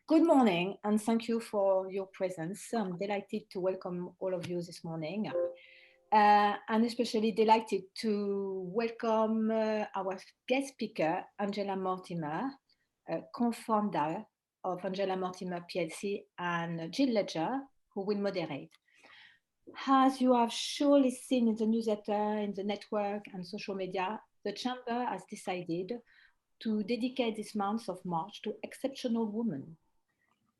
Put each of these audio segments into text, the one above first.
Good morning, and thank you for your presence. I'm delighted to welcome all of you this morning, and especially delighted to welcome our guest speaker, Angela Mortimer, co-founder of Angela Mortimer PLC, and Jill Ledger, who will moderate. As you have surely seen in the newsletter, in the network, and social media, the Chamber has decided to dedicate this month of March to exceptional women.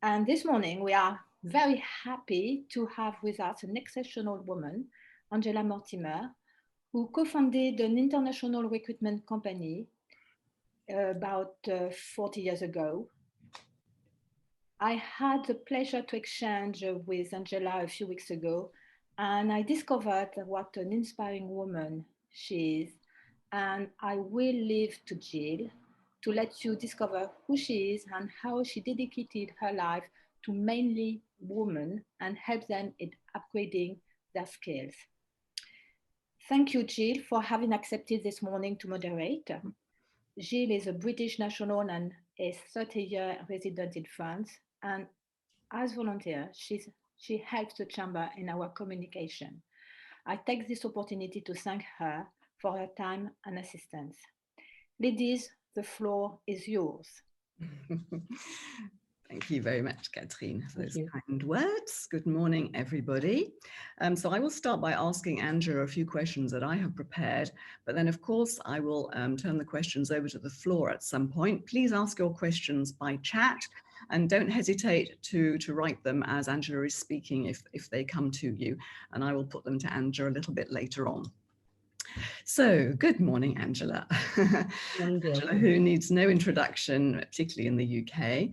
And this morning, we are very happy to have with us an exceptional woman, Angela Mortimer, who co-founded an international recruitment company about 40 years ago. I had the pleasure to exchange with Angela a few weeks ago, and I discovered what an inspiring woman she is. And I will leave to Jill to let you discover who she is and how she dedicated her life to mainly women and help them in upgrading their skills. Thank you, Jill, for having accepted this morning to moderate. Jill is a British national and a 30-year resident in France, and as volunteer, she helps the Chamber in our communication. I take this opportunity to thank her for her time and assistance. Ladies, the floor is yours. Thank you very much, Catherine, for those kind words. Good morning, everybody. So I will start by asking Angela a few questions that I have prepared, but then of course I will turn the questions over to the floor at some point. Please ask your questions by chat and don't hesitate to write them as Angela is speaking if they come to you, and I will put them to Angela a little bit later on. So, good morning, Angela. Angela, who needs no introduction, particularly in the UK.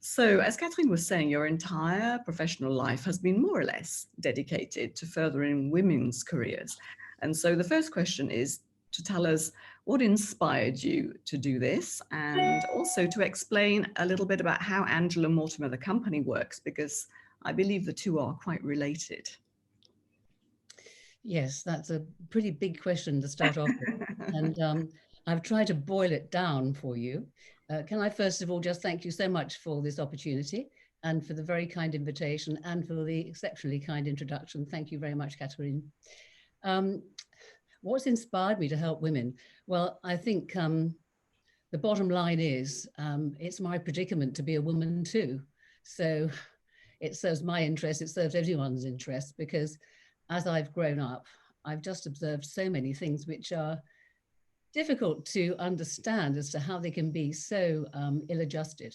So, as Catherine was saying, your entire professional life has been more or less dedicated to furthering women's careers. And so the first question is to tell us what inspired you to do this, and also to explain a little bit about how Angela Mortimer, the company, works, because I believe the two are quite related. Yes, that's a pretty big question to start off with. And I've tried to boil it down for you. Can I first of all just thank you so much for this opportunity and for the very kind invitation and for the exceptionally kind introduction. Thank you very much, Catherine. What's inspired me to help women? Well, I think the bottom line is it's my predicament to be a woman too. So it serves my interest, it serves everyone's interest, because as I've grown up, I've just observed so many things which are difficult to understand as to how they can be so ill-adjusted.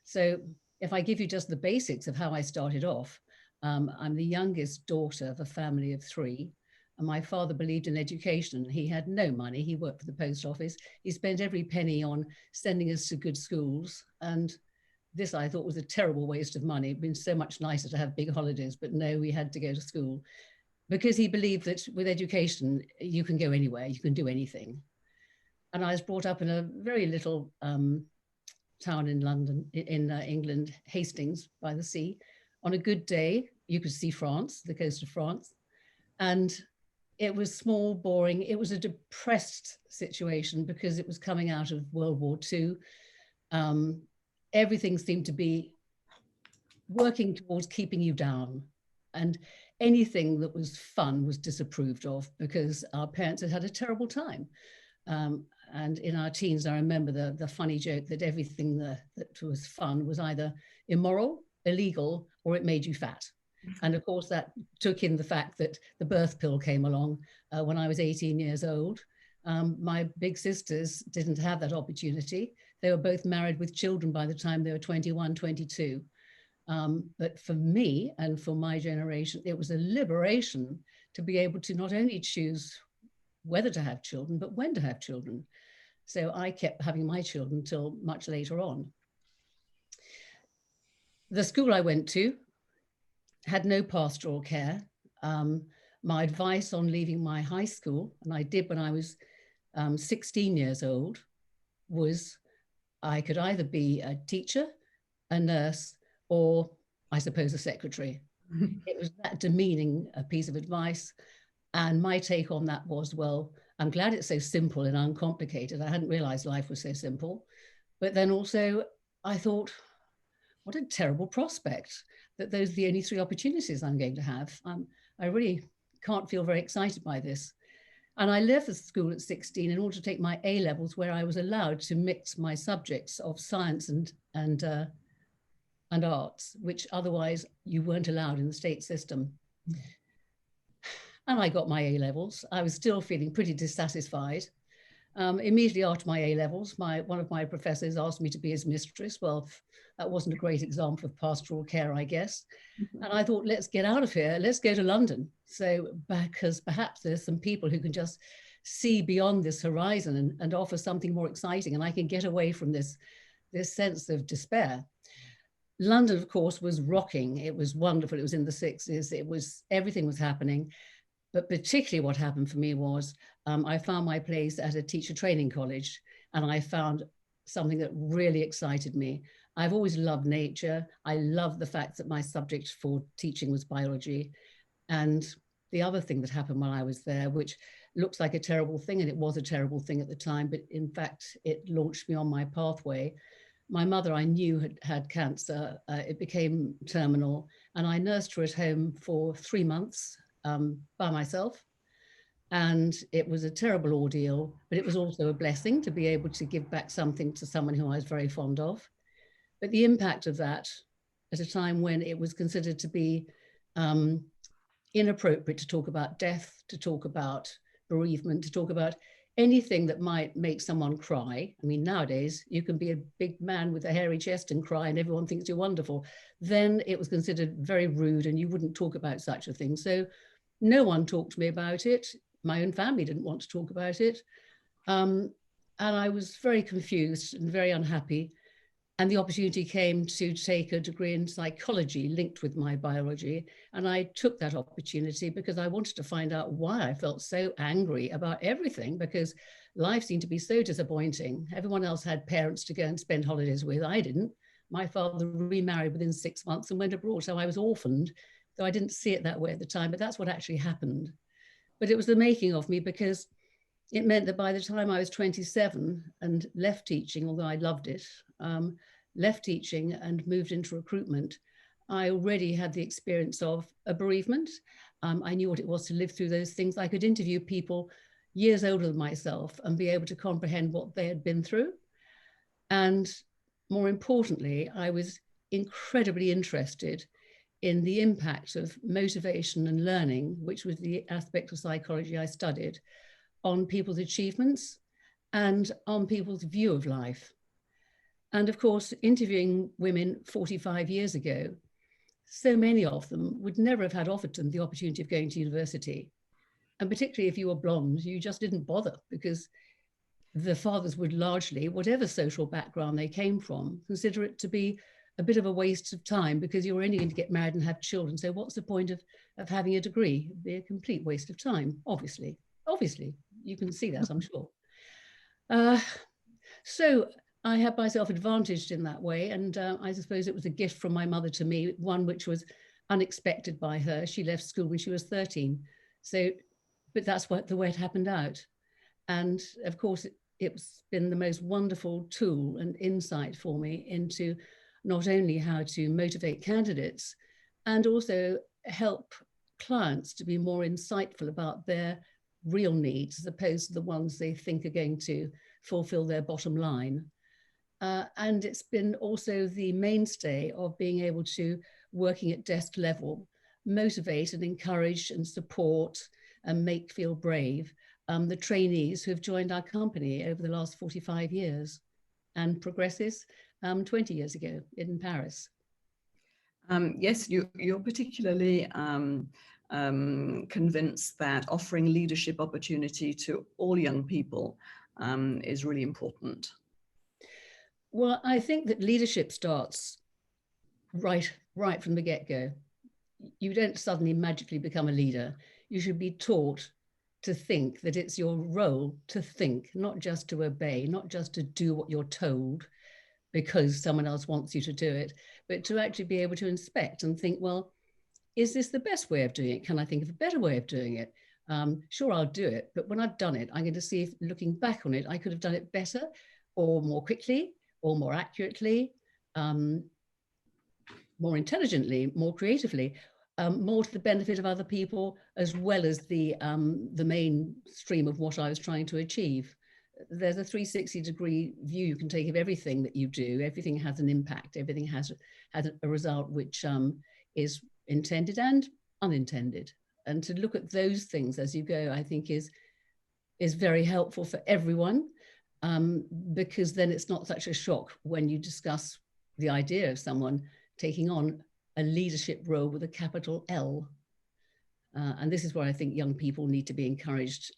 So if I give you just the basics of how I started off, I'm the youngest daughter of a family of three. And my father believed in education. He had no money. He worked for the post office. He spent every penny on sending us to good schools. And this I thought was a terrible waste of money. It'd been so much nicer to have big holidays, but no, we had to go to school. Because he believed that with education, you can go anywhere, you can do anything. And I was brought up in a very little town in London, in England, Hastings by the sea. On a good day, you could see France, the coast of France. And it was small, boring. It was a depressed situation because it was coming out of World War II. Everything seemed to be working towards keeping you down. And anything that was fun was disapproved of because our parents had had a terrible time. And in our teens, I remember the funny joke that everything that was fun was either immoral, illegal, or it made you fat. And of course, that took in the fact that the birth pill came along when I was 18 years old. My big sisters didn't have that opportunity. They were both married with children by the time they were 21, 22. But for me and for my generation, it was a liberation to be able to not only choose whether to have children, but when to have children. So I kept having my children till much later on. The school I went to had no pastoral care. My advice on leaving my high school, and I did when I was 16 years old, was I could either be a teacher, a nurse, or I suppose a secretary. It was that demeaning a piece of advice. And my take on that was, well, I'm glad it's so simple and uncomplicated. I hadn't realized life was so simple. But then also I thought, what a terrible prospect that those are the only 3 opportunities I'm going to have. I really can't feel very excited by this. And I left the school at 16 in order to take my A levels, where I was allowed to mix my subjects of science and arts, which otherwise you weren't allowed in the state system. And I got my A levels. I was still feeling pretty dissatisfied. Immediately after my A levels, one of my professors asked me to be his mistress. Well, that wasn't a great example of pastoral care, I guess. And I thought, let's get out of here. Let's go to London. So, because perhaps there's some people who can just see beyond this horizon and offer something more exciting, and I can get away from this sense of despair. London, of course, was rocking. It was wonderful. It was in the 60s. Everything was happening. But particularly what happened for me was I found my place at a teacher training college, and I found something that really excited me. I've always loved nature. I love the fact that my subject for teaching was biology. And the other thing that happened while I was there, which looks like a terrible thing, and it was a terrible thing at the time, but in fact, it launched me on my pathway. My mother, I knew, had cancer. It became terminal, and I nursed her at home for 3 months by myself. And it was a terrible ordeal, but it was also a blessing to be able to give back something to someone who I was very fond of. But the impact of that at a time when it was considered to be inappropriate to talk about death, to talk about bereavement, to talk about anything that might make someone cry. I mean, nowadays you can be a big man with a hairy chest and cry and everyone thinks you're wonderful. Then it was considered very rude and you wouldn't talk about such a thing. So no one talked to me about it. My own family didn't want to talk about it. And I was very confused and very unhappy. And the opportunity came to take a degree in psychology linked with my biology. And I took that opportunity because I wanted to find out why I felt so angry about everything, because life seemed to be so disappointing. Everyone else had parents to go and spend holidays with. I didn't. My father remarried within 6 months and went abroad. So I was orphaned, though I didn't see it that way at the time, but that's what actually happened. But it was the making of me, because it meant that by the time I was 27 and left teaching, although I loved it, left teaching and moved into recruitment, I already had the experience of a bereavement. I knew what it was to live through those things. I could interview people years older than myself and be able to comprehend what they had been through. And more importantly, I was incredibly interested in the impact of motivation and learning, which was the aspect of psychology I studied, on people's achievements and on people's view of life. And of course, interviewing women 45 years ago, so many of them would never have had offered them the opportunity of going to university. And particularly if you were blonde, you just didn't bother, because the fathers would largely, whatever social background they came from, consider it to be a bit of a waste of time, because you're only going to get married and have children. So what's the point of having a degree? It'd be a complete waste of time, obviously. Obviously, you can see that, I'm sure. So I had myself advantaged in that way. And I suppose it was a gift from my mother to me, one which was unexpected by her. She left school when she was 13. So, but that's the way it happened out. And of course, it's been the most wonderful tool and insight for me into not only how to motivate candidates and also help clients to be more insightful about their real needs, as opposed to the ones they think are going to fulfill their bottom line. And it's been also the mainstay of being able to, working at desk level, motivate and encourage and support and make feel brave the trainees who have joined our company over the last 45 years, and progresses 20 years ago in Paris. Yes, you're particularly convinced that offering leadership opportunity to all young people is really important. Well, I think that leadership starts right from the get-go. You don't suddenly magically become a leader. You should be taught to think that it's your role to think, not just to obey, not just to do what you're told because someone else wants you to do it, but to actually be able to inspect and think, well, is this the best way of doing it? Can I think of a better way of doing it? Sure, I'll do it. But when I've done it, I'm going to see if, looking back on it, I could have done it better or more quickly or more accurately. more intelligently, more creatively, more to the benefit of other people, as well as the main stream of what I was trying to achieve. There's a 360-degree view you can take of everything that you do. Everything has an impact. Everything has a result which is intended and unintended. And to look at those things as you go, I think is very helpful for everyone, because then it's not such a shock when you discuss the idea of someone taking on a leadership role with a capital L. And this is where I think young people need to be encouraged,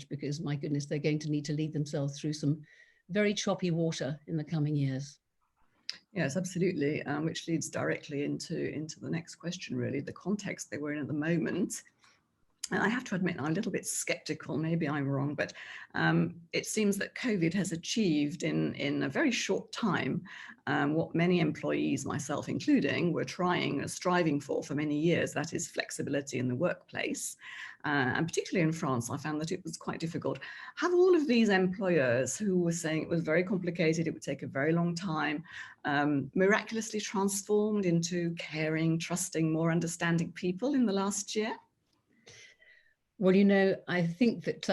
because my goodness, they're going to need to lead themselves through some very choppy water in the coming years. Yes, absolutely, which leads directly into the next question, really, the context they were in at the moment. And I have to admit, I'm a little bit skeptical, maybe I'm wrong, but it seems that COVID has achieved in a very short time what many employees, myself including, were striving for many years, that is flexibility in the workplace. And particularly in France, I found that it was quite difficult. Have all of these employers who were saying it was very complicated, it would take a very long time, miraculously transformed into caring, trusting, more understanding people in the last year? Well, you know, I think that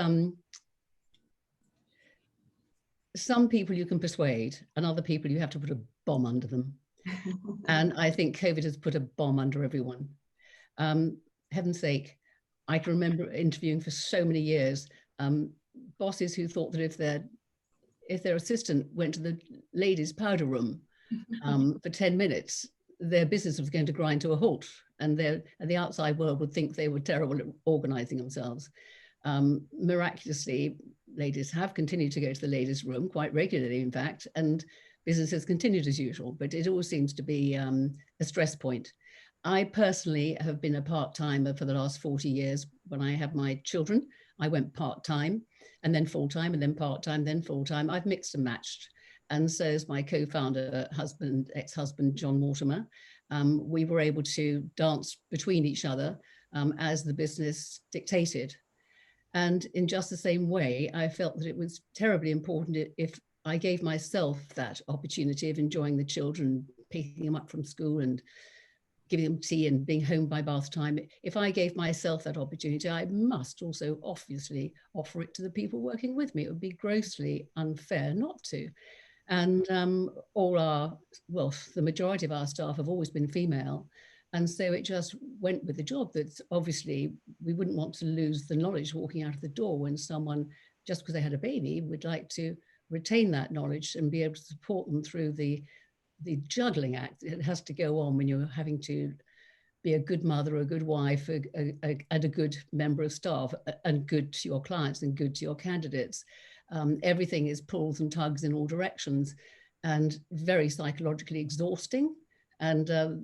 some people you can persuade, and other people you have to put a bomb under them. And I think COVID has put a bomb under everyone. Heaven's sake, I can remember interviewing for so many years bosses who thought that if their assistant went to the ladies' powder room for 10 minutes, their business was going to grind to a halt, and the outside world would think they were terrible at organizing themselves. Miraculously, ladies have continued to go to the ladies' room quite regularly, in fact, and business has continued as usual, but it always seems to be a stress point. I personally have been a part-timer for the last 40 years. When I had my children, I went part-time, and then full-time, and then part-time, then full-time. I've mixed and matched. And so is my co-founder, ex-husband, John Mortimer. We were able to dance between each other as the business dictated. And in just the same way, I felt that it was terribly important if I gave myself that opportunity of enjoying the children, picking them up from school and giving them tea and being home by bath time. If I gave myself that opportunity, I must also obviously offer it to the people working with me. It would be grossly unfair not to. And the majority of our staff have always been female. And so it just went with the job that obviously we wouldn't want to lose the knowledge walking out of the door when someone, just because they had a baby, would like to retain that knowledge and be able to support them through the juggling act it has to go on when you're having to be a good mother, a good wife, and a good member of staff, and good to your clients and good to your candidates. Everything is pulls and tugs in all directions and very psychologically exhausting. And the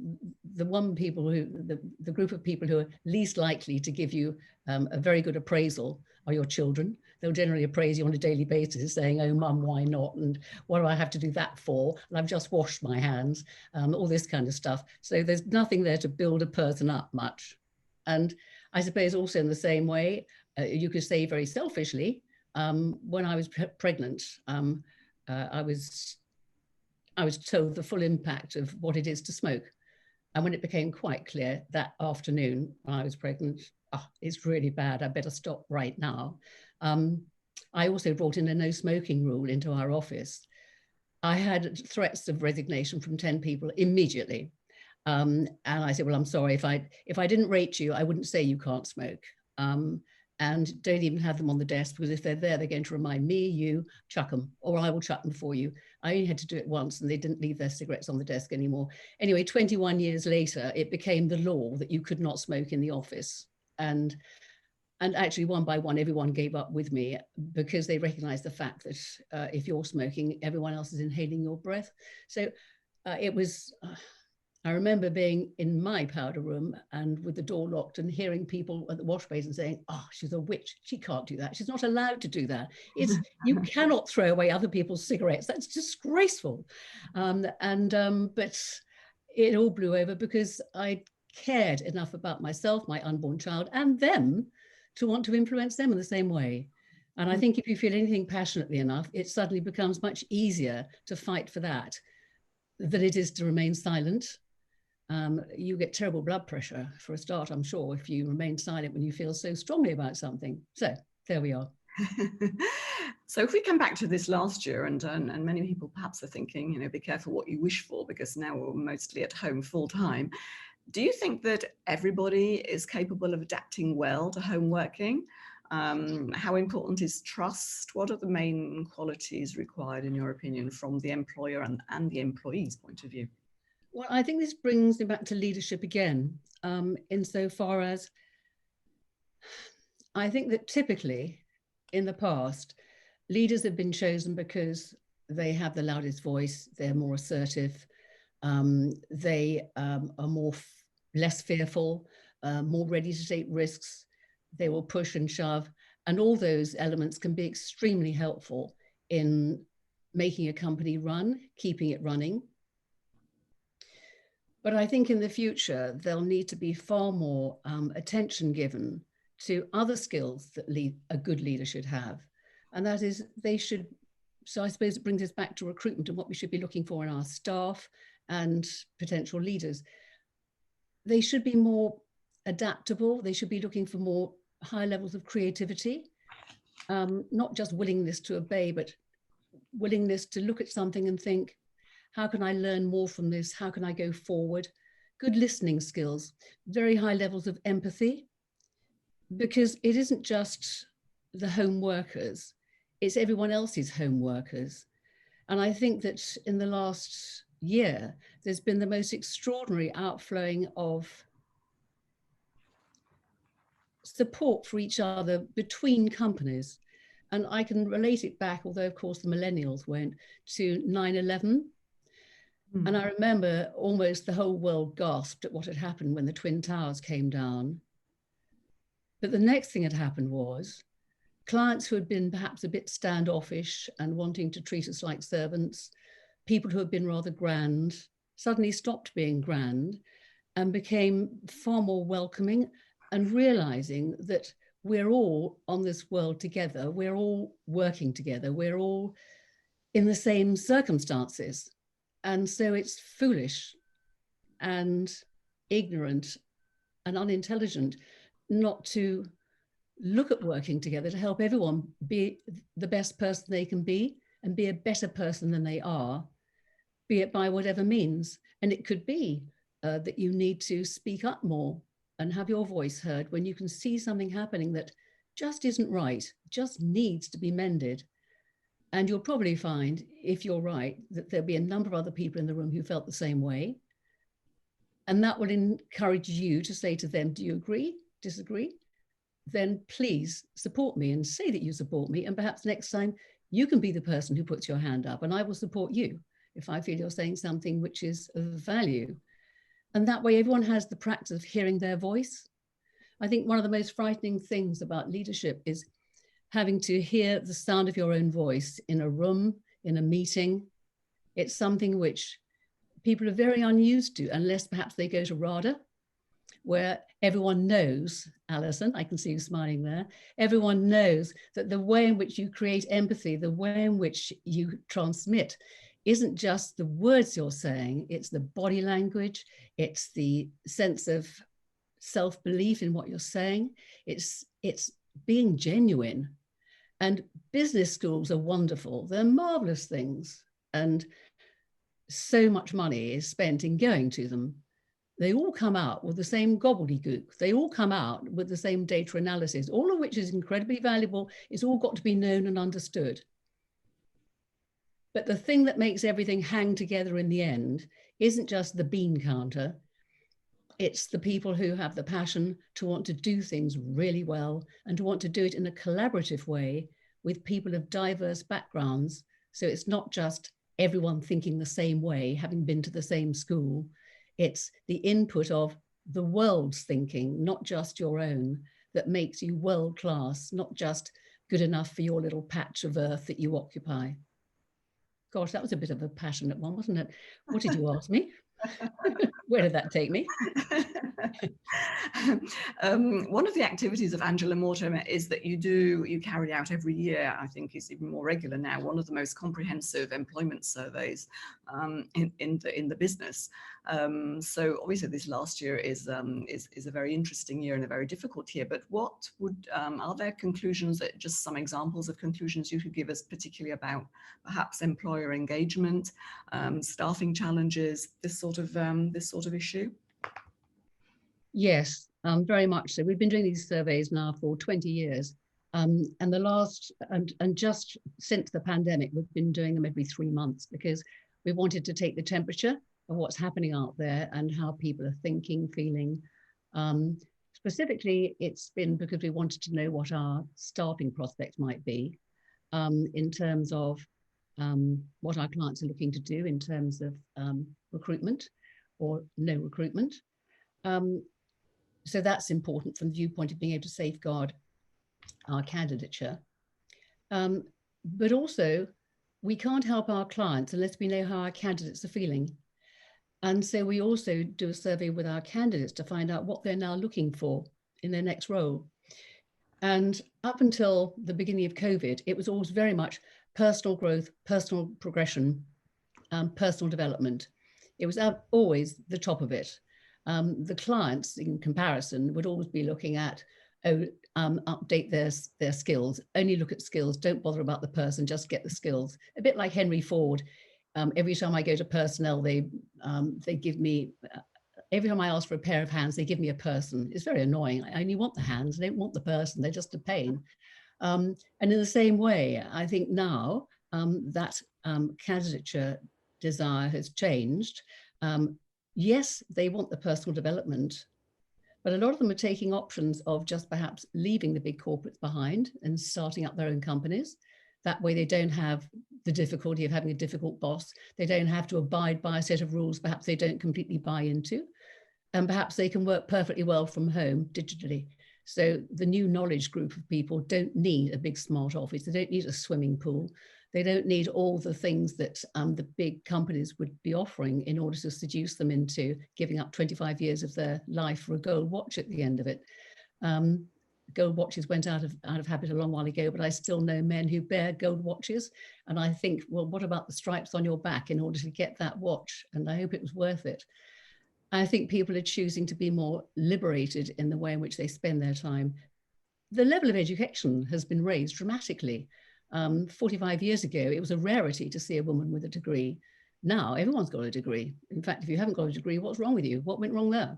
group of people who are least likely to give you a very good appraisal are your children. They'll generally appraise you on a daily basis saying, oh, mum, why not? And what do I have to do that for? And I've just washed my hands, all this kind of stuff. So there's nothing there to build a person up much. And I suppose also in the same way, you could say very selfishly, when I was pregnant, I was told the full impact of what it is to smoke. And when it became quite clear that afternoon when I was pregnant, it's really bad, I better stop right now. I also brought in a no smoking rule into our office. I had threats of resignation from 10 people immediately. And I said, well, I'm sorry, if I didn't rate you, I wouldn't say you can't smoke. And don't even have them on the desk, because if they're there, they're going to remind me, you, chuck them, or I will chuck them for you. I only had to do it once and they didn't leave their cigarettes on the desk anymore. Anyway, 21 years later, it became the law that you could not smoke in the office. And actually, one by one, everyone gave up with me because they recognized the fact that if you're smoking, everyone else is inhaling your breath. So it was... I remember being in my powder room and with the door locked and hearing people at the wash basin saying, oh, she's a witch. She can't do that. She's not allowed to do that. You cannot throw away other people's cigarettes. That's disgraceful. But it all blew over because I cared enough about myself, my unborn child, and them to want to influence them in the same way. And I think if you feel anything passionately enough, it suddenly becomes much easier to fight for that. than it is to remain silent. You get terrible blood pressure for a start, I'm sure, if you remain silent when you feel so strongly about something. So there we are. So if we come back to this last year, and many people perhaps are thinking, you know, be careful what you wish for, because now we're mostly at home full time. Do you think that everybody is capable of adapting well to home working? How important is trust? What are the main qualities required, in your opinion, from the employer and the employee's point of view? Well, I think this brings me back to leadership again, insofar as I think that typically in the past, leaders have been chosen because they have the loudest voice, they're more assertive, they are less fearful, more ready to take risks, they will push and shove, and all those elements can be extremely helpful in making a company run, keeping it running. But I think in the future, there'll need to be far more attention given to other skills that a good leader should have. And that is, they should, so I suppose it brings us back to recruitment and what we should be looking for in our staff and potential leaders. They should be more adaptable. They should be looking for more high levels of creativity, not just willingness to obey, but willingness to look at something and think, how can I learn more from this? How can I go forward? Good listening skills, very high levels of empathy, because it isn't just the home workers, it's everyone else's home workers. And I think that in the last year, there's been the most extraordinary outflowing of support for each other between companies. And I can relate it back, although of course the millennials won't, to 9/11. And I remember almost the whole world gasped at what had happened when the Twin Towers came down. But the next thing that happened was clients who had been perhaps a bit standoffish and wanting to treat us like servants, people who had been rather grand, suddenly stopped being grand and became far more welcoming, and realizing that we're all on this world together, we're all working together, we're all in the same circumstances. And so it's foolish and ignorant and unintelligent not to look at working together to help everyone be the best person they can be and be a better person than they are, be it by whatever means. And it could be that you need to speak up more and have your voice heard when you can see something happening that just isn't right, just needs to be mended. And you'll probably find, if you're right, that there'll be a number of other people in the room who felt the same way. And that will encourage you to say to them, do you agree, disagree? Then please support me and say that you support me. And perhaps next time you can be the person who puts your hand up, and I will support you if I feel you're saying something which is of value. And that way everyone has the practice of hearing their voice. I think one of the most frightening things about leadership is having to hear the sound of your own voice in a room, in a meeting. It's something which people are very unused to, unless perhaps they go to RADA, where everyone knows, Alison, I can see you smiling there, everyone knows that the way in which you create empathy, the way in which you transmit, isn't just the words you're saying, it's the body language, it's the sense of self-belief in what you're saying, it's being genuine. And business schools are wonderful. They're marvelous things. And so much money is spent in going to them. They all come out with the same gobbledygook. They all come out with the same data analysis, all of which is incredibly valuable. It's all got to be known and understood. But the thing that makes everything hang together in the end isn't just the bean counter. It's the people who have the passion to want to do things really well and to want to do it in a collaborative way with people of diverse backgrounds. So it's not just everyone thinking the same way, having been to the same school. It's the input of the world's thinking, not just your own, that makes you world class, not just good enough for your little patch of earth that you occupy. Gosh, that was a bit of a passionate one, wasn't it? What did you ask me? Where did that take me? One of the activities of Angela Mortimer is that you carry out every year, I think it's even more regular now, one of the most comprehensive employment surveys in the business. So obviously this last year is a very interesting year and a very difficult year, but what would, are there conclusions, just some examples of conclusions you could give us, particularly about perhaps employer engagement, staffing challenges, this sort of issue? Yes, very much so. We've been doing these surveys now for 20 years. And the last, and just since the pandemic, we've been doing them every 3 months because we wanted to take the temperature of what's happening out there and how people are thinking, feeling. Specifically, it's been because we wanted to know what our staffing prospects might be in terms of what our clients are looking to do in terms of recruitment or no recruitment. So that's important from the viewpoint of being able to safeguard our candidature. But also, we can't help our clients unless we know how our candidates are feeling. And so we also do a survey with our candidates to find out what they're now looking for in their next role. And up until the beginning of COVID, it was always very much personal growth, personal progression, personal development. It was always the top of it. The clients, in comparison, would always be looking at, update their skills, only look at skills, don't bother about the person, just get the skills. A bit like Henry Ford. Every time I go to personnel, they give me, every time I ask for a pair of hands, they give me a person. It's very annoying. I only want the hands, I don't want the person, they're just a pain. And in the same way, I think now that candidature desire has changed. Yes, they want the personal development, but a lot of them are taking options of just perhaps leaving the big corporates behind and starting up their own companies. That way they don't have the difficulty of having a difficult boss. They don't have to abide by a set of rules perhaps they don't completely buy into. And perhaps they can work perfectly well from home digitally. So the new knowledge group of people don't need a big smart office. They don't need a swimming pool. They don't need all the things that the big companies would be offering in order to seduce them into giving up 25 years of their life for a gold watch at the end of it. Gold watches went out of habit a long while ago, but I still know men who bear gold watches. And I think, well, what about the stripes on your back in order to get that watch? And I hope it was worth it. I think people are choosing to be more liberated in the way in which they spend their time. The level of education has been raised dramatically. 45 years ago, it was a rarity to see a woman with a degree. Now, everyone's got a degree. In fact, if you haven't got a degree, what's wrong with you? What went wrong there?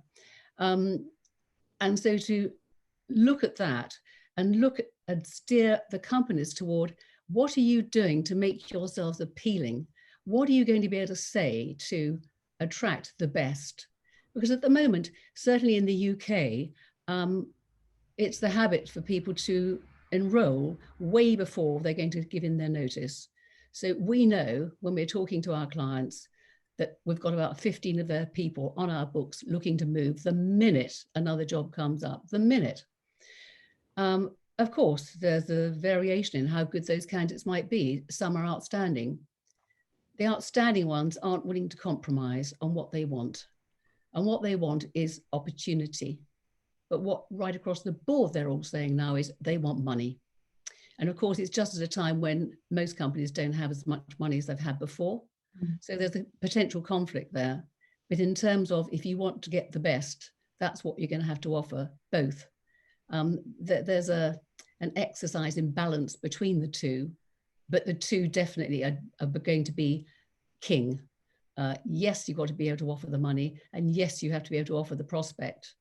And so to look at that and look at and steer the companies toward, what are you doing to make yourselves appealing? What are you going to be able to say to attract the best? Because at the moment, certainly in the UK, it's the habit for people to enroll way before they're going to give in their notice. So we know when we're talking to our clients that we've got about 15 of their people on our books looking to move the minute another job comes up, the minute. Of course, there's a variation in how good those candidates might be. Some are outstanding. The outstanding ones aren't willing to compromise on what they want. And what they want is opportunity. But what right across the board they're all saying now is they want money. And of course, it's just at a time when most companies don't have as much money as they've had before. Mm-hmm. So there's a potential conflict there. But in terms of if you want to get the best, that's what you're going to have to offer, both. There's an exercise in balance between the two, but the two definitely are going to be king. Yes, you've got to be able to offer the money, and yes, you have to be able to offer the prospect,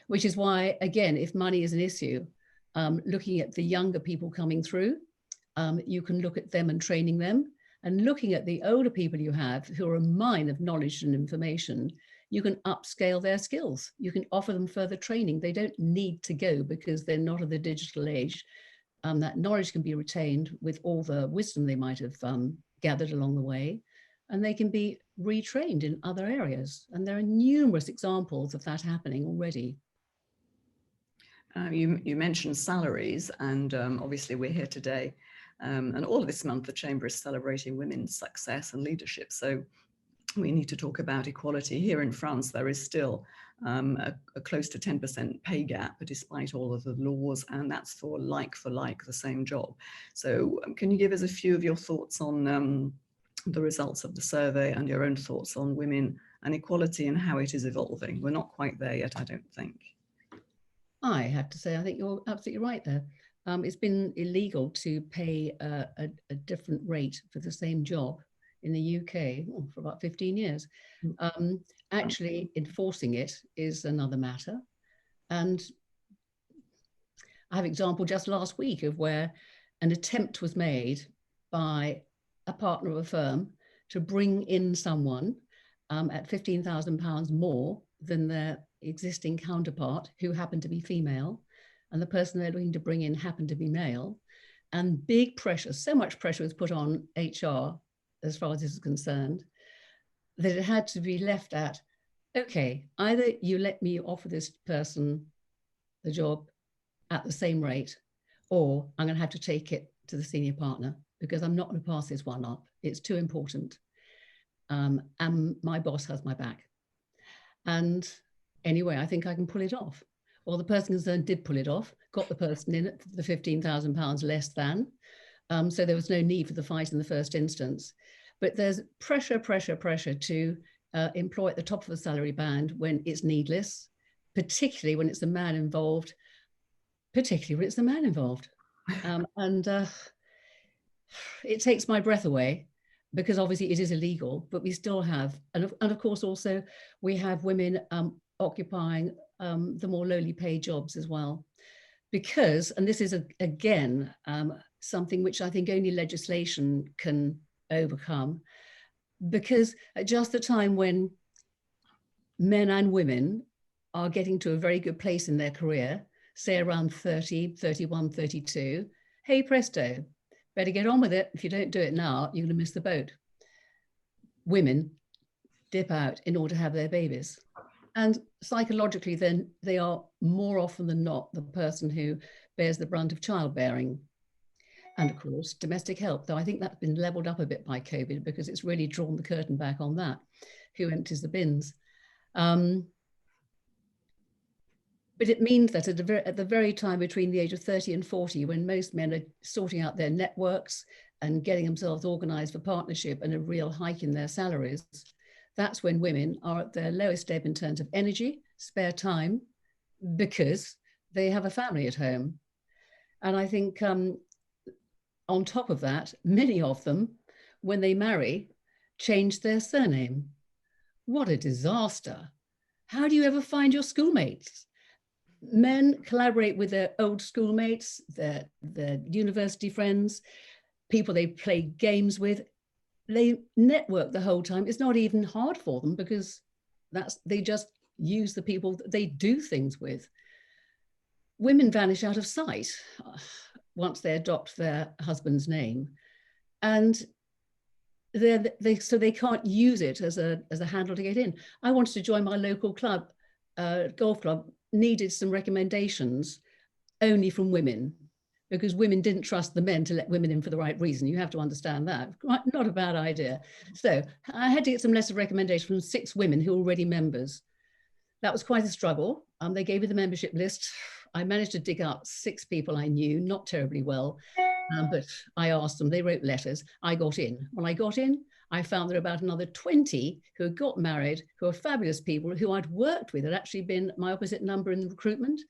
which is why, again, if money is an issue, looking at the younger people coming through, you can look at them and training them, and looking at the older people you have who are a mine of knowledge and information, you can upscale their skills. You can offer them further training. They don't need to go because they're not of the digital age. That knowledge can be retained with all the wisdom they might have gathered along the way, and they can be retrained in other areas. And there are numerous examples of that happening already. You mentioned salaries, and obviously we're here today. And all of this month, the Chamber is celebrating women's success and leadership. So we need to talk about equality. Here in France, there is still a close to 10% pay gap, despite all of the laws, and that's for like the same job. So can you give us a few of your thoughts on the results of the survey and your own thoughts on women and equality and how it is evolving? We're not quite there yet, I don't think. I have to say, I think you're absolutely right there. It's been illegal to pay a different rate for the same job in the UK for about 15 years. Actually enforcing it is another matter. And I have an example just last week of where an attempt was made by a partner of a firm to bring in someone at £15,000 more than their existing counterpart, who happened to be female, and the person they're looking to bring in happened to be male. And big pressure, so much pressure was put on HR as far as this is concerned, that it had to be left at, okay, either you let me offer this person the job at the same rate, or I'm going to have to take it to the senior partner, because I'm not going to pass this one up. It's too important. And my boss has my back. And anyway, I think I can pull it off. Well, the person concerned did pull it off, got the person in at the £15,000 less than. So there was no need for the fight in the first instance. But there's pressure to employ at the top of the salary band when it's needless, particularly when it's the man involved, it takes my breath away, because obviously it is illegal, but we still have, and of course also we have women occupying the more lowly paid jobs as well. Because, and this is again something which I think only legislation can overcome, because at just the time when men and women are getting to a very good place in their career, say around 30, 31, 32, hey presto, better get on with it. If you don't do it now, you're going to miss the boat. Women dip out in order to have their babies. And psychologically, then they are more often than not the person who bears the brunt of childbearing. And of course, domestic help, though I think that's been leveled up a bit by COVID, because it's really drawn the curtain back on that. Who empties the bins? But it means that at the very time between the age of 30 and 40, when most men are sorting out their networks and getting themselves organized for partnership and a real hike in their salaries, that's when women are at their lowest ebb in terms of energy, spare time, because they have a family at home. And I think on top of that, many of them, when they marry, change their surname. What a disaster. How do you ever find your schoolmates? Men collaborate with their old schoolmates, their university friends, people they play games with. They network the whole time. It's not even hard for them, because they just use the people that they do things with. Women vanish out of sight once they adopt their husband's name, and so they can't use it as a handle to get in. I wanted to join my local club, golf club, needed some recommendations only from women, because women didn't trust the men to let women in for the right reason. You have to understand that. Not a bad idea. So I had to get some letters of recommendation from 6 women who were already members. That was quite a struggle. They gave me the membership list. I managed to dig out 6 people I knew, not terribly well, but I asked them, they wrote letters. I got in. When I got in, I found there were about another 20 who had got married, who are fabulous people who I'd worked with, had actually been my opposite number in the recruitment,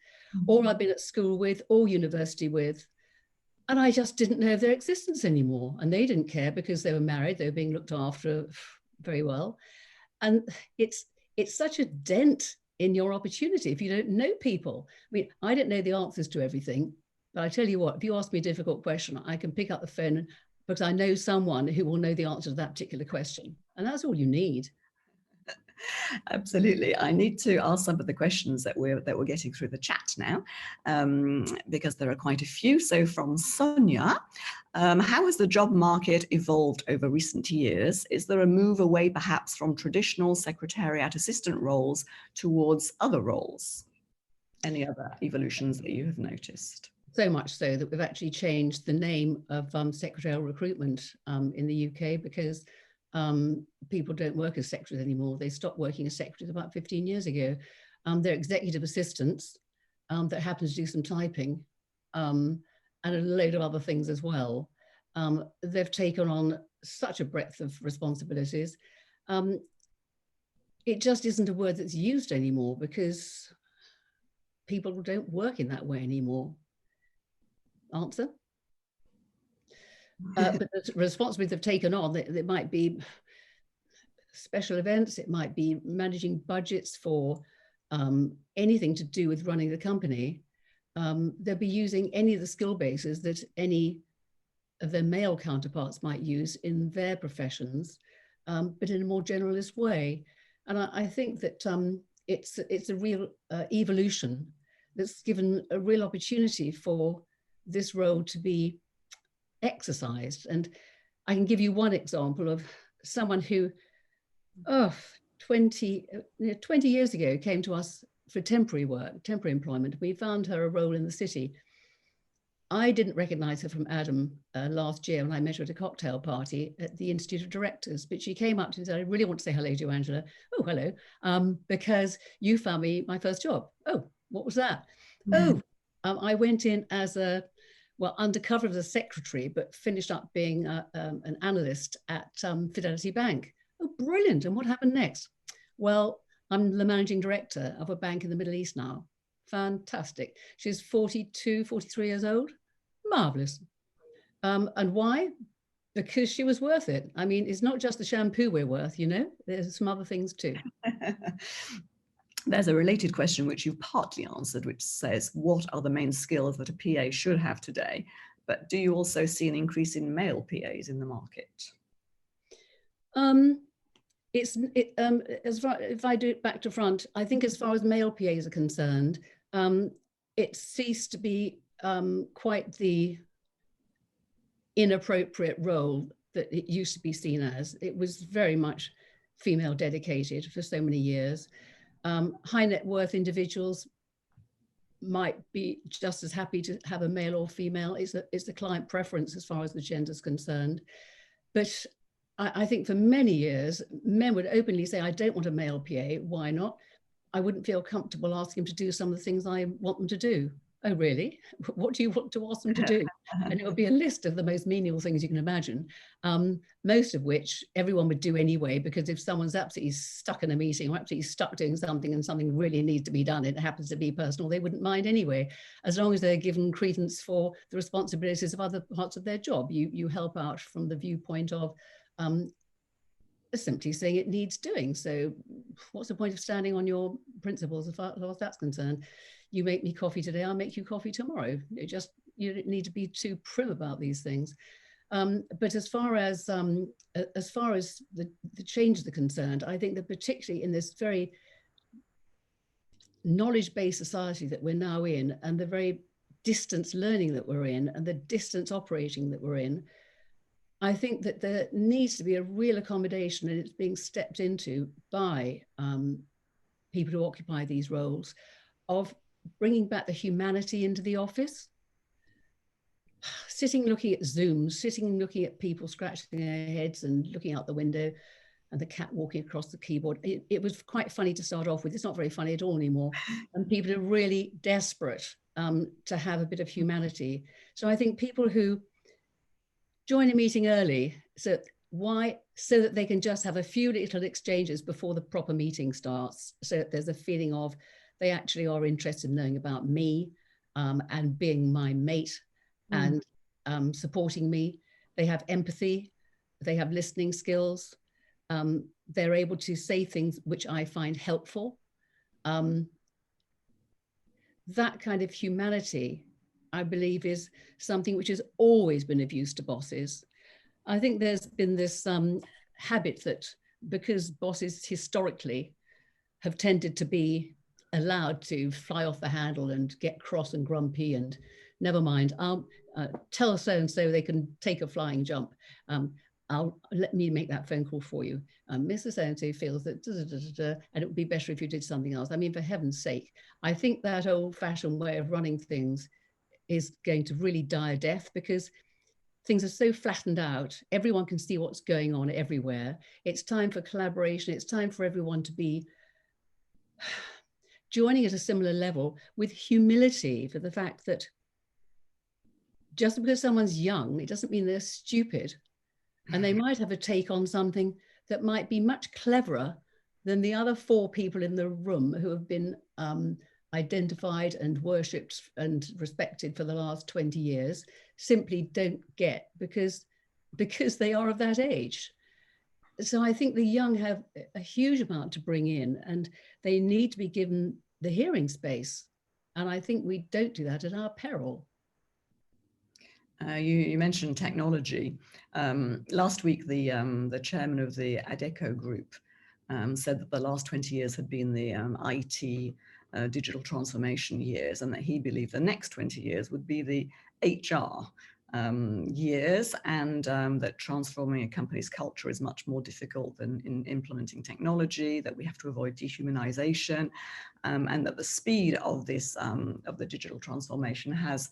or I'd been at school with, or university with. And I just didn't know of their existence anymore. And they didn't care, because they were married, they were being looked after very well. And it's such a dent in your opportunity if you don't know people. I mean, I didn't know the answers to everything, but I tell you what, if you ask me a difficult question, I can pick up the phone, because I know someone who will know the answer to that particular question. And that's all you need. Absolutely. I need to ask some of the questions that we're getting through the chat now, because there are quite a few. So from Sonia, how has the job market evolved over recent years? Is there a move away perhaps from traditional secretariat assistant roles towards other roles? Any other evolutions that you have noticed? So much so that we've actually changed the name of secretarial recruitment in the UK, because People don't work as secretaries anymore. They stopped working as secretaries about 15 years ago. They're executive assistants that happen to do some typing and a load of other things as well. They've taken on such a breadth of responsibilities. It just isn't a word that's used anymore because people don't work in that way anymore. Answer? But the responsibilities they've taken on, it might be special events, it might be managing budgets for anything to do with running the company. They'll be using any of the skill bases that any of their male counterparts might use in their professions, but in a more generalist way. And I think that it's a real evolution that's given a real opportunity for this role to be exercised. And I can give you one example of someone who, 20 years ago came to us for temporary work, temporary employment. We found her a role in the city. I didn't recognize her from Adam last year when I met her at a cocktail party at the Institute of Directors, but she came up to me and said, I really want to say hello to you, Angela. Oh, hello, because you found me my first job. Oh, what was that? Mm-hmm. I went in as undercover as a secretary, but finished up being an analyst at Fidelity Bank. Oh, brilliant. And what happened next? Well, I'm the managing director of a bank in the Middle East now. Fantastic. She's 42, 43 years old. Marvelous. And why? Because she was worth it. I mean, it's not just the shampoo we're worth, you know, there's some other things too. There's a related question which you've partly answered, which says, what are the main skills that a PA should have today? But do you also see an increase in male PAs in the market? If I do it back to front, I think as far as male PAs are concerned, it ceased to be quite the inappropriate role that it used to be seen as. It was very much female dedicated for so many years. High net worth individuals might be just as happy to have a male or female. It's a client preference as far as the gender is concerned. But I think for many years, men would openly say, I don't want a male PA. Why not? I wouldn't feel comfortable asking them to do some of the things I want them to do. Oh, really? What do you want to ask them to do? And it would be a list of the most menial things you can imagine, most of which everyone would do anyway, because if someone's absolutely stuck in a meeting or absolutely stuck doing something and something really needs to be done, it happens to be personal, they wouldn't mind anyway, as long as they're given credence for the responsibilities of other parts of their job. You help out from the viewpoint of simply saying it needs doing. So what's the point of standing on your principles as far as that's concerned? You make me coffee today, I'll make you coffee tomorrow. You don't need to be too prim about these things. But as far as the changes are concerned, I think that particularly in this very knowledge-based society that we're now in, and the very distance learning that we're in, and the distance operating that we're in, I think that there needs to be a real accommodation, and it's being stepped into by people who occupy these roles, of bringing back the humanity into the office. Sitting looking at Zooms, sitting looking at people scratching their heads and looking out the window and the cat walking across the keyboard. It was quite funny to start off with. It's not very funny at all anymore. And people are really desperate to have a bit of humanity. So I think people who join a meeting early, so that they can just have a few little exchanges before the proper meeting starts, so that there's a feeling of they actually are interested in knowing about me and being my mate and supporting me. They have empathy, they have listening skills, they're able to say things which I find helpful. That kind of humanity, I believe, is something which has always been of use to bosses. I think there's been this habit that because bosses historically have tended to be allowed to fly off the handle and get cross and grumpy and never mind, I'll tell so-and-so they can take a flying jump. Let me make that phone call for you. Mrs. So-and-so feels that, and it would be better if you did something else. I mean, for heaven's sake, I think that old-fashioned way of running things is going to really die a death, because things are so flattened out. Everyone can see what's going on everywhere. It's time for collaboration. It's time for everyone to be joining at a similar level with humility for the fact that just because someone's young, it doesn't mean they're stupid. And they might have a take on something that might be much cleverer than the other 4 people in the room who have been identified and worshipped and respected for the last 20 years, simply don't get because they are of that age. So I think the young have a huge amount to bring in, and they need to be given the hearing space. And I think we don't do that at our peril. You mentioned technology. Last week, the chairman of the ADECO group said that the last 20 years had been the IT digital transformation years, and that he believed the next 20 years would be the HR years, and that transforming a company's culture is much more difficult than in implementing technology, that we have to avoid dehumanization, and that the speed of this of the digital transformation has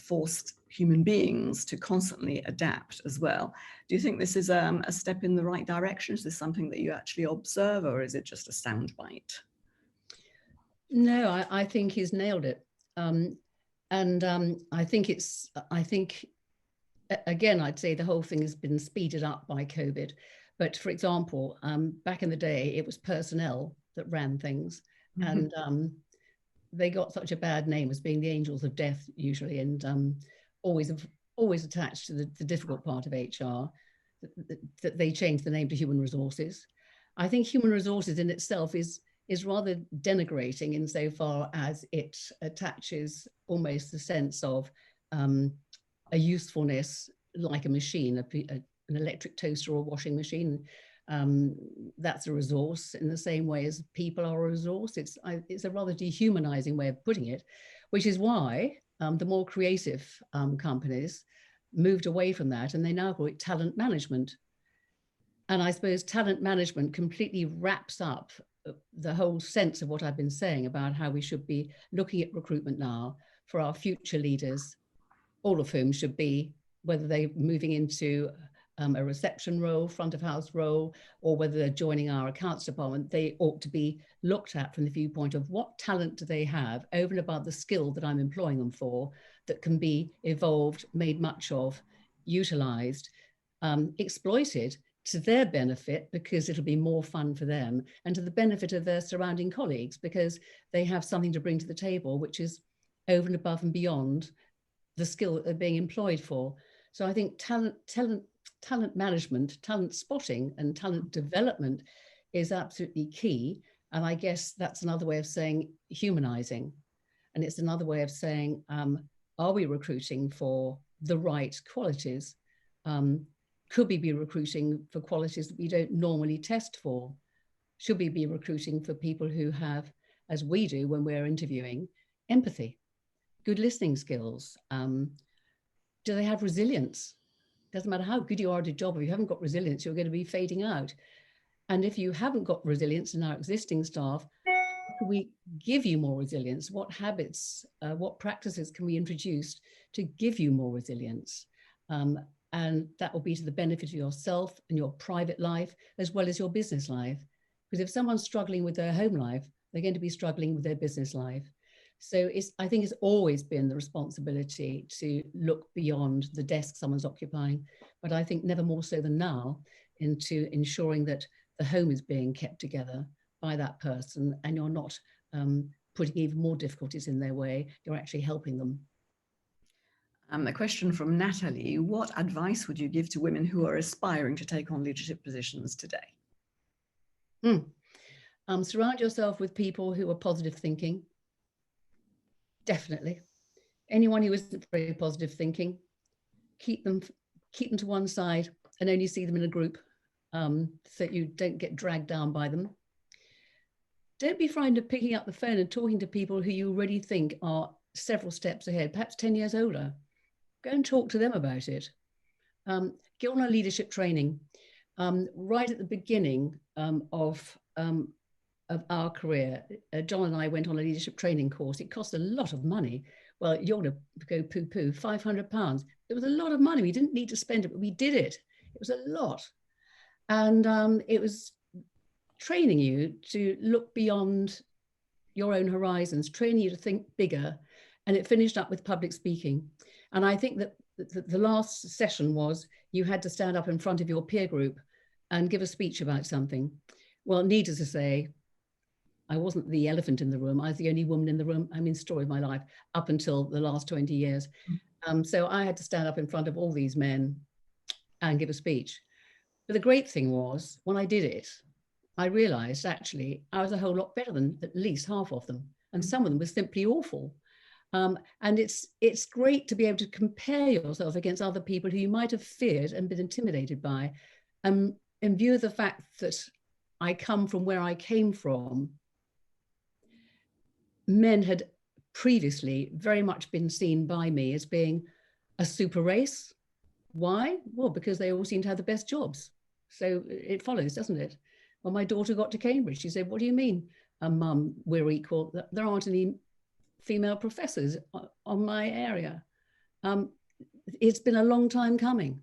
forced human beings to constantly adapt as well. Do you think this is a step in the right direction? Is this something that you actually observe, or is it just a soundbite? No, I think he's nailed it. I think again, I'd say the whole thing has been speeded up by COVID. But for example, back in the day, it was personnel that ran things. Mm-hmm. And they got such a bad name as being the angels of death usually, and always attached to the difficult part of HR, that they changed the name to human resources. I think human resources in itself is rather denigrating insofar as it attaches almost the sense of a usefulness like a machine, an electric toaster or washing machine. That's a resource in the same way as people are a resource. It's a rather dehumanizing way of putting it, which is why the more creative companies moved away from that, and they now call it talent management. And I suppose talent management completely wraps up the whole sense of what I've been saying about how we should be looking at recruitment now for our future leaders, all of whom should be, whether they're moving into a reception role, front of house role, or whether they're joining our accounts department, they ought to be looked at from the viewpoint of what talent do they have over and above the skill that I'm employing them for, that can be evolved, made much of, utilized, exploited to their benefit, because it'll be more fun for them, and to the benefit of their surrounding colleagues, because they have something to bring to the table, which is over and above and beyond the skill that they're being employed for. So I think talent management, talent spotting, and talent development is absolutely key. And I guess that's another way of saying humanizing. And it's another way of saying, are we recruiting for the right qualities? Could we be recruiting for qualities that we don't normally test for? Should we be recruiting for people who have, as we do when we're interviewing, empathy, good listening skills? Do they have resilience? Doesn't matter how good you are at a job, if you haven't got resilience, you're going to be fading out. And if you haven't got resilience in our existing staff, how can we give you more resilience? What habits, what practices can we introduce to give you more resilience? And that will be to the benefit of yourself and your private life, as well as your business life. Because if someone's struggling with their home life, they're going to be struggling with their business life. So I think it's always been the responsibility to look beyond the desk someone's occupying, but I think never more so than now, into ensuring that the home is being kept together by that person, and you're not putting even more difficulties in their way, you're actually helping them. A question from Natalie: what advice would you give to women who are aspiring to take on leadership positions today? Surround yourself with people who are positive thinking. Definitely. Anyone who isn't very positive thinking, keep them to one side and only see them in a group, so you don't get dragged down by them. Don't be frightened of picking up the phone and talking to people who you already think are several steps ahead, perhaps 10 years older. Go and talk to them about it. Get on a leadership training. Right at the beginning of our career, John and I went on a leadership training course. It cost a lot of money. well, you're going to go poo-poo, £500. It was a lot of money. We didn't need to spend it, but we did it. It was a lot. And it was training you to look beyond your own horizons, training you to think bigger. And it finished up with public speaking. And I think that the last session was you had to stand up in front of your peer group and give a speech about something. Well, needless to say, I wasn't the elephant in the room. I was the only woman in the room. I mean, story of my life up until the last 20 years. So I had to stand up in front of all these men and give a speech. But the great thing was, when I did it, I realized actually I was a whole lot better than at least half of them. And some of them were simply awful. And it's great to be able to compare yourself against other people who you might have feared and been intimidated by. In view of the fact that I come from where I came from, men had previously very much been seen by me as being a super race. Why? Well, because they all seem to have the best jobs. So it follows, doesn't it? When my daughter got to Cambridge, she said, what do you mean, Mum, we're equal? There aren't any female professors on my area. It's been a long time coming.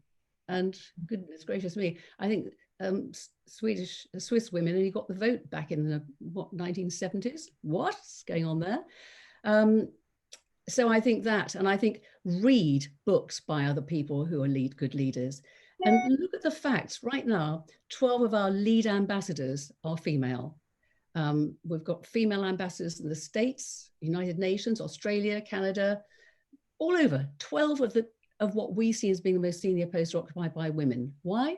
And goodness gracious me, I think Swiss women only got the vote back in the 1970s. What's going on there? So I think that, and I think read books by other people who are good leaders, and look at the facts. Right now, 12 of our lead ambassadors are female. We've got female ambassadors in the States, United Nations, Australia, Canada, all over. 12 of what we see as being the most senior posts are occupied by women. Why?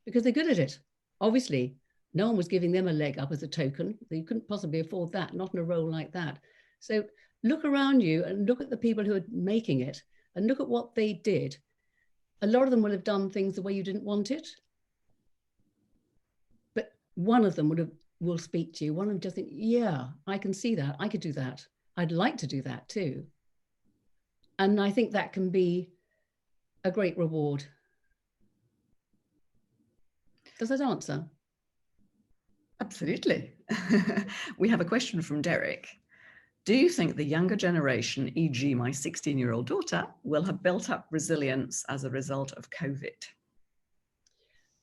Because they're good at it. Obviously, no one was giving them a leg up as a token. They couldn't possibly afford that, not in a role like that. So look around you and look at the people who are making it and look at what they did. A lot of them will have done things the way you didn't want it. But one of them will speak to you. One of them just think, yeah, I can see that. I could do that. I'd like to do that too. And I think that can be a great reward. Does that answer? Absolutely. We have a question from Derek. Do you think the younger generation, e.g. my 16-year-old daughter, will have built up resilience as a result of COVID?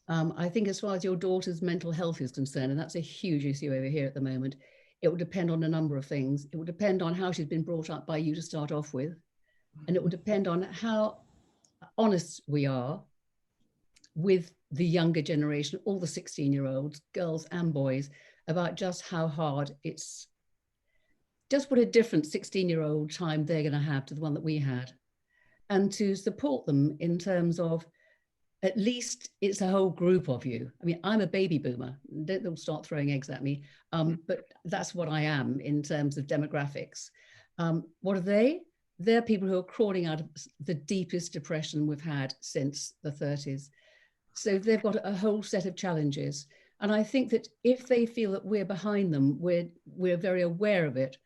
I think as far as your daughter's mental health is concerned, and that's a huge issue over here at the moment, it will depend on a number of things. It will depend on how she's been brought up by you to start off with. And it will depend on how honest we are with the younger generation, all the 16-year-olds, girls and boys, about just how hard it's, just what a different 16-year-old time they're going to have to the one that we had. And to support them in terms of, at least it's a whole group of you. I mean, I'm a baby boomer. Don't start throwing eggs at me. But that's what I am in terms of demographics. What are they? They're people who are crawling out of the deepest depression we've had since the 30s. So they've got a whole set of challenges. And I think that if they feel that we're behind them, we're very aware of it.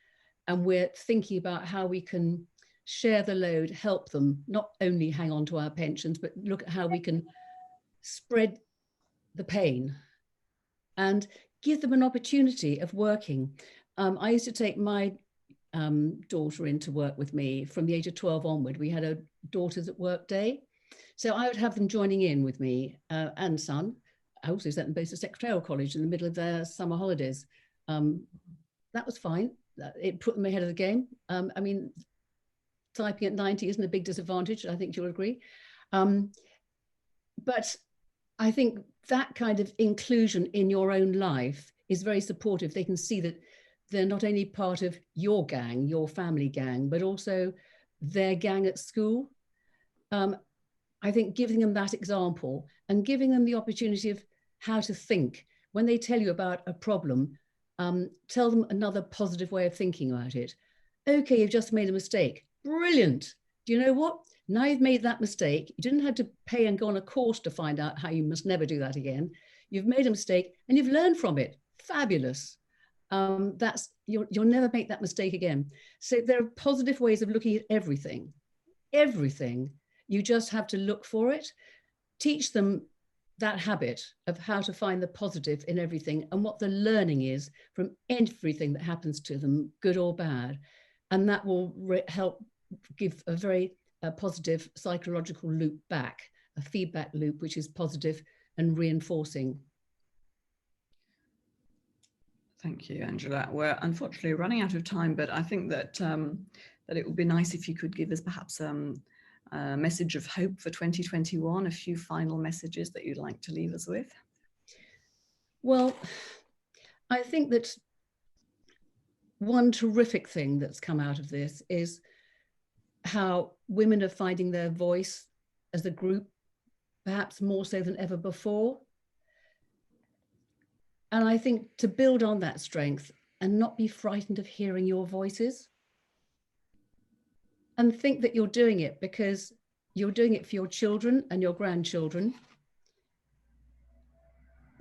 And we're thinking about how we can share the load, help them, not only hang on to our pensions, but look at how we can spread the pain and give them an opportunity of working. I used to take my daughter in to work with me from the age of 12 onward. We had a Daughters at Work day. So I would have them joining in with me and son. I also sent them both to Secretarial College in the middle of their summer holidays. That was fine. It put them ahead of the game. I mean, typing at 90 isn't a big disadvantage. I think you'll agree. But I think that kind of inclusion in your own life is very supportive. They can see that they're not only part of your gang, your family gang, but also their gang at school. I think giving them that example and giving them the opportunity of how to think. When they tell you about a problem, tell them another positive way of thinking about it. Okay, you've just made a mistake. Brilliant. Do you know what? Now you've made that mistake. You didn't have to pay and go on a course to find out how you must never do that again. You've made a mistake and you've learned from it. Fabulous. You'll never make that mistake again. So there are positive ways of looking at everything. Everything. You just have to look for it. Teach them that habit of how to find the positive in everything and what the learning is from everything that happens to them, good or bad. And that will help give a very positive psychological loop back, a feedback loop, which is positive and reinforcing. Thank you, Angela. We're unfortunately running out of time, but I think that that it would be nice if you could give us perhaps a message of hope for 2021, a few final messages that you'd like to leave us with. Well, I think that one terrific thing that's come out of this is how women are finding their voice as a group, perhaps more so than ever before. And I think to build on that strength and not be frightened of hearing your voices, and think that you're doing it because you're doing it for your children and your grandchildren.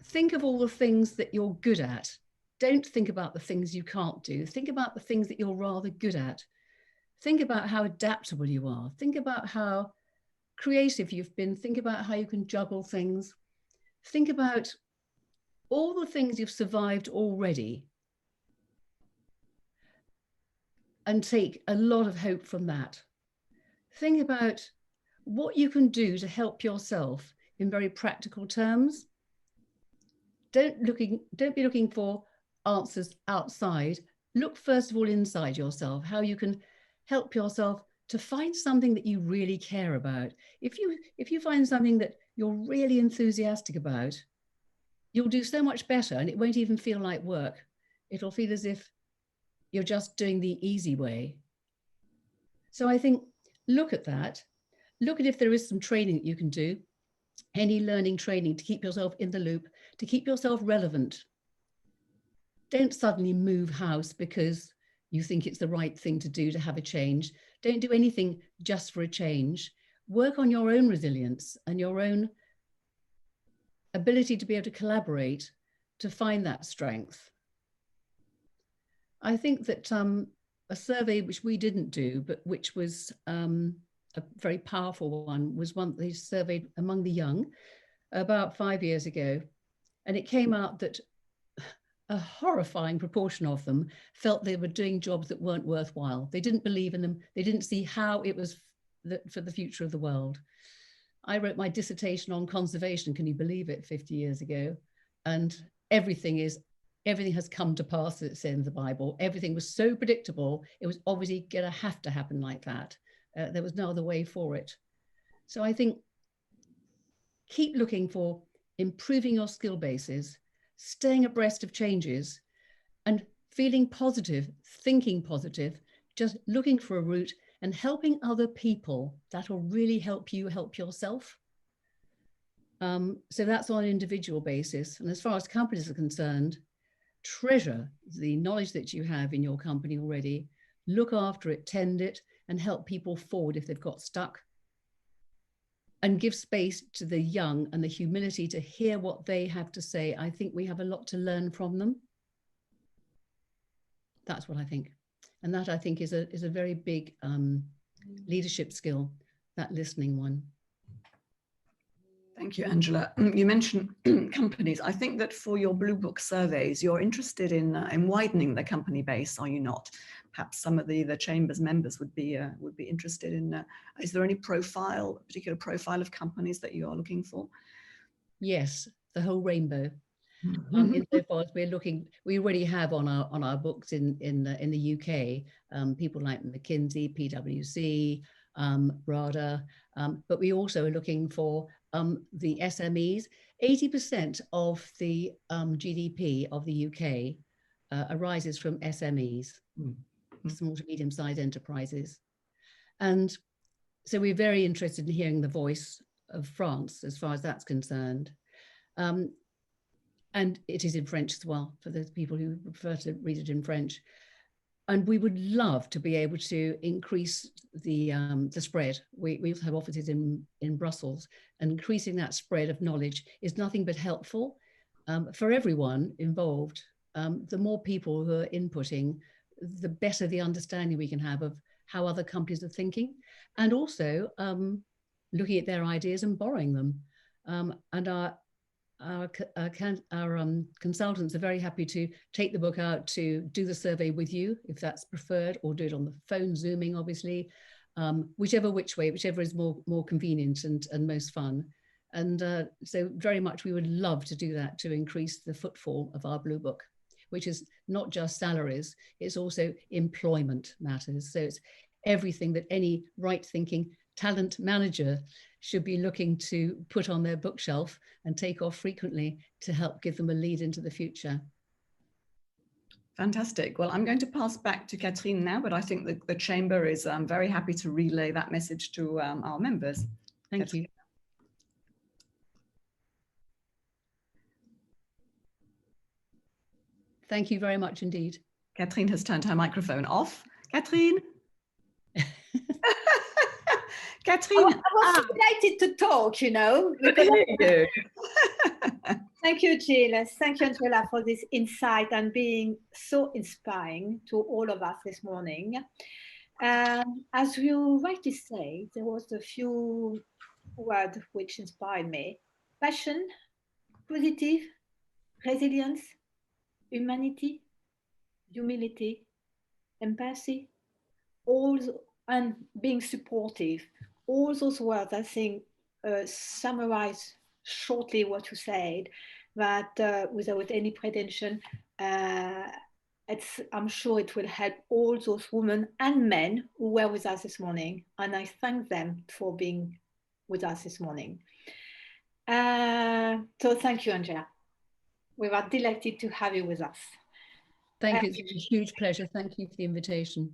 Think of all the things that you're good at. Don't think about the things you can't do. Think about the things that you're rather good at. Think about how adaptable you are. Think about how creative you've been. Think about how you can juggle things. Think about all the things you've survived already and take a lot of hope from that. Think about what you can do to help yourself in very practical terms. Don't be looking for answers outside. Look first of all inside yourself, how you can help yourself to find something that you really care about. If you find something that you're really enthusiastic about, you'll do so much better, and it won't even feel like work. It'll feel as if you're just doing the easy way. So I think look at that. Look at if there is some training that you can do, any learning training to keep yourself in the loop, to keep yourself relevant. Don't suddenly move house because you think it's the right thing to do to have a change. Don't do anything just for a change. Work on your own resilience and your own ability to be able to collaborate to find that strength. I think that a survey which we didn't do, but which was a very powerful one, was one they surveyed among the young about 5 years ago. And it came out that a horrifying proportion of them felt they were doing jobs that weren't worthwhile. They didn't believe in them. They didn't see how it was for the future of the world. I wrote my dissertation on conservation, can you believe it, 50 years ago? And everything has come to pass, as it says in the Bible. Everything was so predictable. It was obviously going to have to happen like that. There was no other way for it. So I think keep looking for improving your skill bases, staying abreast of changes, and feeling positive, thinking positive, just looking for a route and helping other people. That will really help you help yourself. So that's on an individual basis. And as far as companies are concerned, treasure the knowledge that you have in your company already, look after it, tend it, and help people forward if they've got stuck. And give space to the young and the humility to hear what they have to say. I think we have a lot to learn from them. That's what I think. And that, I think, is a very big leadership skill, that listening one. Thank you, Angela. You mentioned companies. I think that for your Blue Book surveys, you're interested in widening the company base, are you not? Perhaps some of the Chamber's members would be interested in. Is there any particular profile of companies that you are looking for? Yes, the whole rainbow. Insofar as we already have on our books in the UK people like McKinsey, PwC, RADA, but we also are looking for the SMEs. 80% of the GDP of the UK arises from SMEs, small to medium-sized enterprises. And so we're very interested in hearing the voice of France as far as that's concerned. And it is in French as well, for those people who prefer to read it in French. And we would love to be able to increase the spread. We also have offices in Brussels, and increasing that spread of knowledge is nothing but helpful for everyone involved. The more people who are inputting, the better the understanding we can have of how other companies are thinking, and also looking at their ideas and borrowing them. And our consultants are very happy to take the book out to do the survey with you, if that's preferred, or do it on the phone, Zooming, obviously, whichever is more convenient and most fun. And so very much we would love to do that to increase the footfall of our Blue Book, which is not just salaries, it's also employment matters. So it's everything that any right-thinking talent manager should be looking to put on their bookshelf and take off frequently to help give them a lead into the future. Fantastic. Well, I'm going to pass back to Catherine now, but I think the Chamber is very happy to relay that message to our members. Thank you. Thank you very much indeed. Catherine has turned her microphone off. Catherine? Catherine, I was delighted to talk, you know. Because Thank you, Jill. Thank you, Angela, for this insight and being so inspiring to all of us this morning. As you rightly say, there was a few words which inspired me. Passion, positive, resilience, humanity, humility, empathy, and being supportive. All those words, I think, summarize shortly what you said, that without any pretension, I'm sure it will help all those women and men who were with us this morning. And I thank them for being with us this morning. So thank you, Angela. We were delighted to have you with us. Thank you. It's a huge pleasure. Thank you for the invitation.